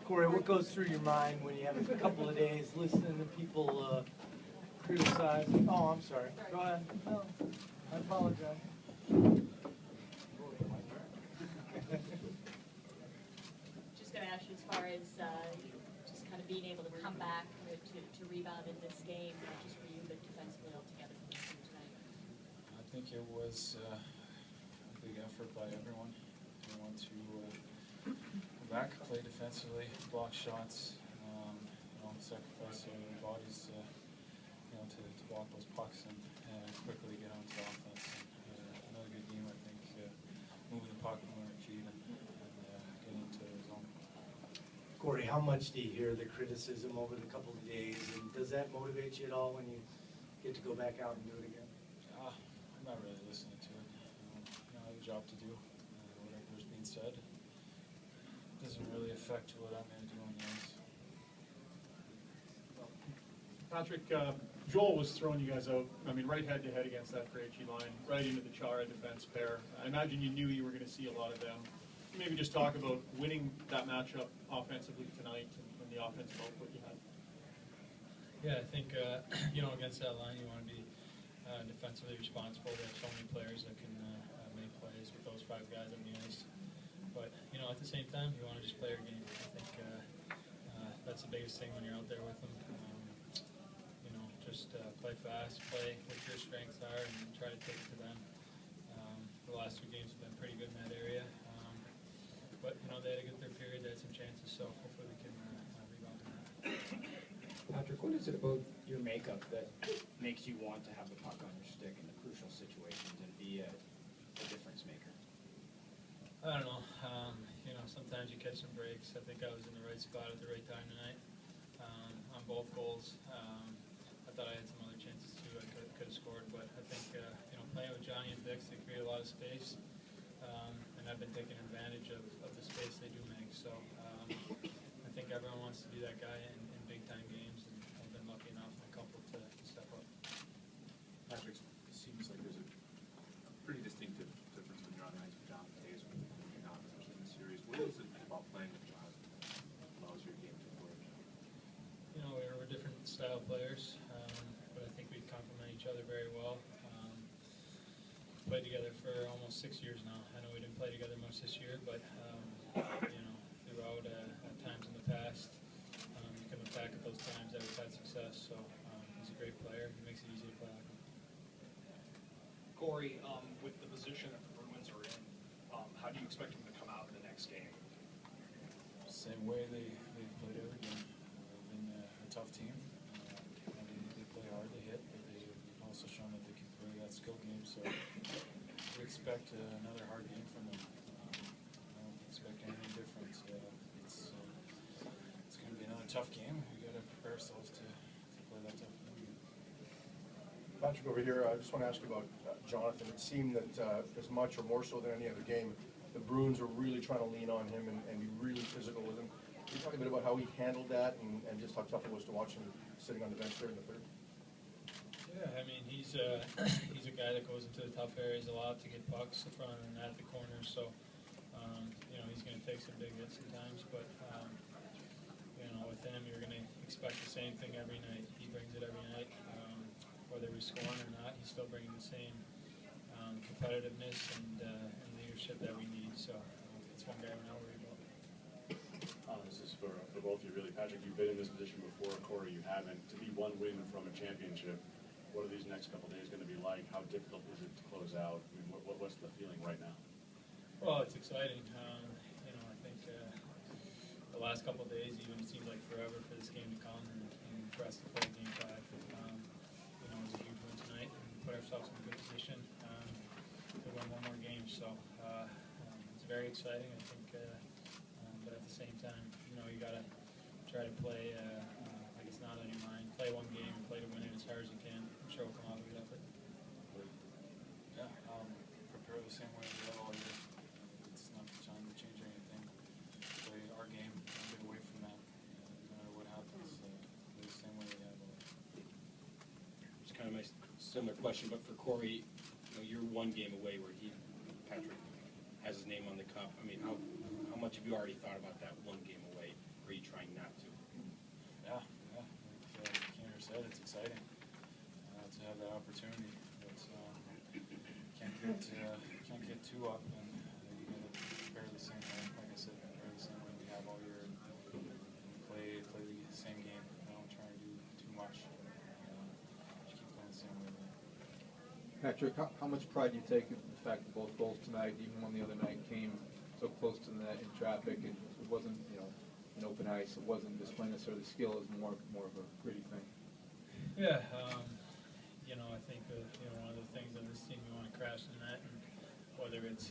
Corey, what goes through your mind when you have a couple of days listening to people criticize? Oh, I'm sorry. Go ahead. No, I apologize. Just going to ask you as far as just kind of being able to come back to rebound in this game, not just for you, but defensively altogether for the team tonight. I think it was a big effort by everyone. Everyone to go back, play defensively, block shots, sacrifice their bodies, to block those pucks and quickly get onto offense. And, another good game, I think, moving the puck, moving our feet, and getting into the zone. Corey, how much do you hear the criticism over the couple of days, and does that motivate you at all when you get to go back out and do it again? I'm not really listening to it. I have a job to do. Whatever's being said doesn't really affect what I'm going to do on the ice. Patrick, Joel was throwing you guys out, right head-to-head against that Krejci line, right into the Chara defense pair. I imagine you knew you were going to see a lot of them. Maybe just talk about winning that matchup offensively tonight and the offensive output you had. Yeah, I think, against that line, you want to be defensively responsible. They have so many players that can make plays with those 5 guys on the ice. But, at the same time, you want to just play your game. I think that's the biggest thing when you're out there with them. Just play fast, play what your strengths are, and try to take it to them. The last 2 games have been pretty good in that area. But, they had a good third period. They had some chances, so hopefully we can rebound on that. Patrick, what is it about your makeup that makes you want to have the puck on your stick in the crucial situations and be a difference maker? I don't know. Sometimes you catch some breaks. I think I was in the right spot at the right time tonight on both goals. I thought I had some other chances too. I could have scored, but I think playing with Johnny and Bix, they create a lot of space, and I've been taking advantage of the space they do make. So I think everyone wants to be that guy in big time games, and I've been lucky enough in a couple to step up. Patrick, it seems like there's a pretty distinctive difference when you're on the ice with Jonathan Hayes and when you're not, especially in the series. What is it about playing with Jonathan that allows your game to flourish? We're different style players, but I think we complement each other very well. Played together for almost 6 years now. I know we didn't play together much this year, but throughout times in the past, you can look back at those times that we've had success. So he's a great player. He makes it easy to play with him. Corey, with the position that the Bruins are in, how do you expect them to come out in the next game? Same way they've played every game. They've been a tough team. They play hard, they hit, but they've also shown that they can play that skill game. So we expect another hard game from them. I don't expect anything different. It's going to be another tough game. We got to prepare ourselves to play that tough game. Patrick, over here, I just want to ask you about Jonathan. It seemed that as much or more so than any other game, the Bruins were really trying to lean on him and be really physical with him. Can you talk a bit about how he handled that and just how tough it was to watch him sitting on the bench there in the third? Yeah, he's a guy that goes into the tough areas a lot to get pucks in front of the net at the corner. So, he's going to take some big hits sometimes, but with him, you're going to expect the same thing every night. He brings it every night, whether we're scoring or not. He's still bringing the same competitiveness and leadership that we need. So, it's one guy we're not worried about. This is for both of you, really. Patrick, you've been in this position before. Corey, you haven't. To be one win from a championship, what are these next couple of days going to be like? How difficult is it to close out? What's the feeling right now? Well, it's exciting. I think the last couple of days even seemed like forever for this game to come and for us to play Game 5. It was a huge win tonight and put ourselves in a good position to win one more game. So it's very exciting, I think. But at the same time, you got to try to play like it's not on your mind. Play one game and play to win it as hard as you can. I'm sure we'll come out with a good effort. Yeah, prepare the same way we have all year. It's not the time to change anything. Play our game, don't get away from that. No matter what happens, play the same way we have all year. It's kind of my similar question, but for Corey, you're one game away where Patrick, has his name on the cup. How much have you already thought about that one game away are you trying not to? Yeah, like Kaner said, it's exciting to have that opportunity. But can't get too up, and you got to prepare the same way. Like I said, prepare the same way we have all year, and play the same game. Don't try to do too much. Just keep playing the same way. Patrick, how much pride do you take in the fact that both goals tonight, even when the other night came so close to the net in traffic, it wasn't, in open ice, it wasn't displaying necessarily skill, it was more of a gritty thing? Yeah, I think one of the things on this team, we want to crash the net, and whether it's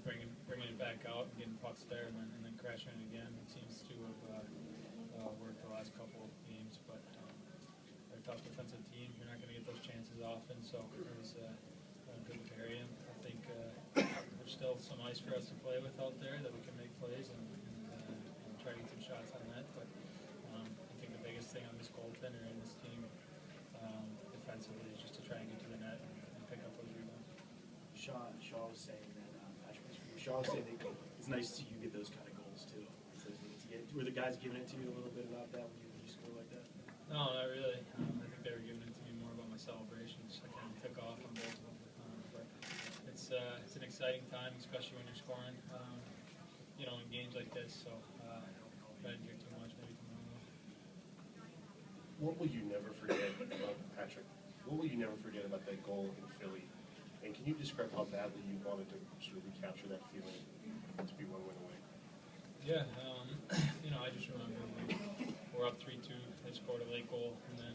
bringing it back out and getting pucks there and then crashing it again, it seems to have worked the last couple of games. But they're a tough defensive team. You're not going to get those chances often, so it was good to bury him. I think there's still some ice for us to play with out there that we can make plays and try to get some shots on that. But I think the biggest thing on this goaltender and this team defensively is just to try and get to the net and pick up those rebounds. Shaw was saying that, Patrick, Shaw was saying that it's nice to see you get those kind of goals too. Were the guys giving it to you a little bit about that when you score like that? No, not really. I think they were giving it to me more about my celebrations. I kind of took off on both of them. But it's an exciting time, especially when you're scoring, in games like this. So try to drink too much maybe tomorrow. What will you never forget about Patrick? What will you never forget about that goal in Philly? And can you describe how badly you wanted to sort of recapture that feeling to be one win away? Yeah, I just remember we're up 3-2. They scored a late goal, and then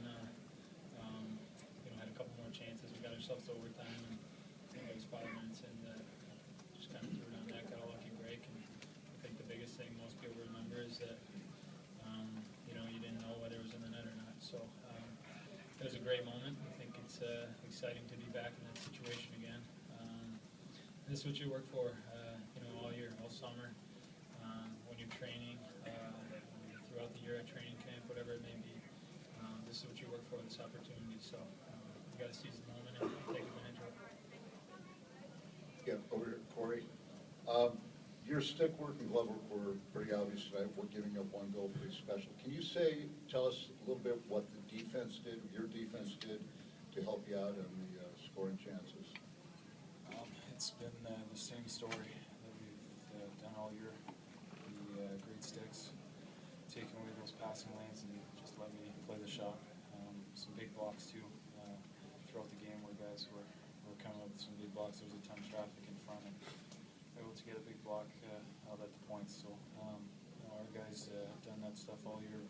had a couple more chances. We got ourselves to overtime, and I think it was 5 minutes, and just kind of threw it on net, got a lucky break. And I think the biggest thing most people remember is that you didn't know whether it was in the net or not. So it was a great moment. I think it's exciting to be back in that situation again. This is what you work for, all year, all summer. When you're training, throughout the year at training camp, whatever it may be, this is what you work for, this opportunity. So you got to seize the moment and take advantage of it. Yeah, over to Corey. Your stick work and glove work were pretty obvious tonight. We're giving up one goal, pretty special. Can you tell us a little bit what the defense did, your defense did, to help you out in the scoring chances? It's been the same story that we've done all year. The great sticks, taking away those passing lanes and just let me play the shot. Some big blocks too throughout the game where guys were coming up with some big blocks. There was a ton of traffic in front and able to get a big block out at the points. So our guys have done that stuff all year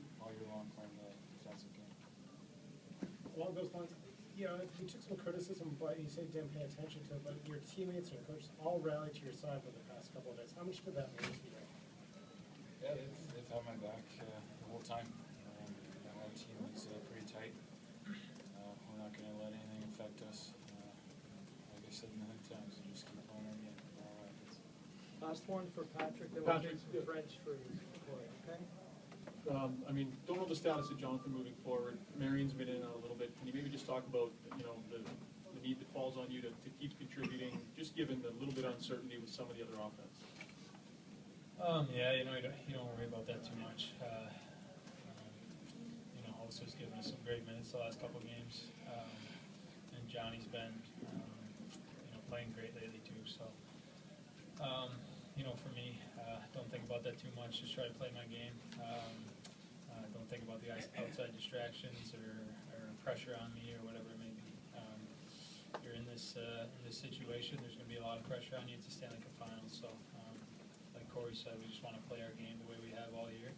long playing the defensive game. Along those lines, you took some criticism, but you said you didn't pay attention to it, but your teammates and coaches all rallied to your side for the past couple of days. How much did that mean to you? Yeah, they've had my back the whole time. Our team is pretty tight. We're not going to let anything affect us. Like I said many times, we just keep playing our game. Last one for Patrick, then Patrick, we'll get French for Corey, okay? Don't know the status of Jonathan moving forward. Marion's been in a little bit. Can you maybe just talk about, the need that falls on you to keep contributing, just given the little bit of uncertainty with some of the other offense? You don't worry about that too much. Osa's given us some great minutes the last couple games, and Johnny's been, playing great lately too. So, for me, don't think about that too much. Just try to play my game. Don't think about the outside distractions or pressure on me or whatever it may be. You're in this situation. There's going to be a lot of pressure on you. It's a Stanley Cup Finals, so like Corey said, we just want to play our game the way we have all year.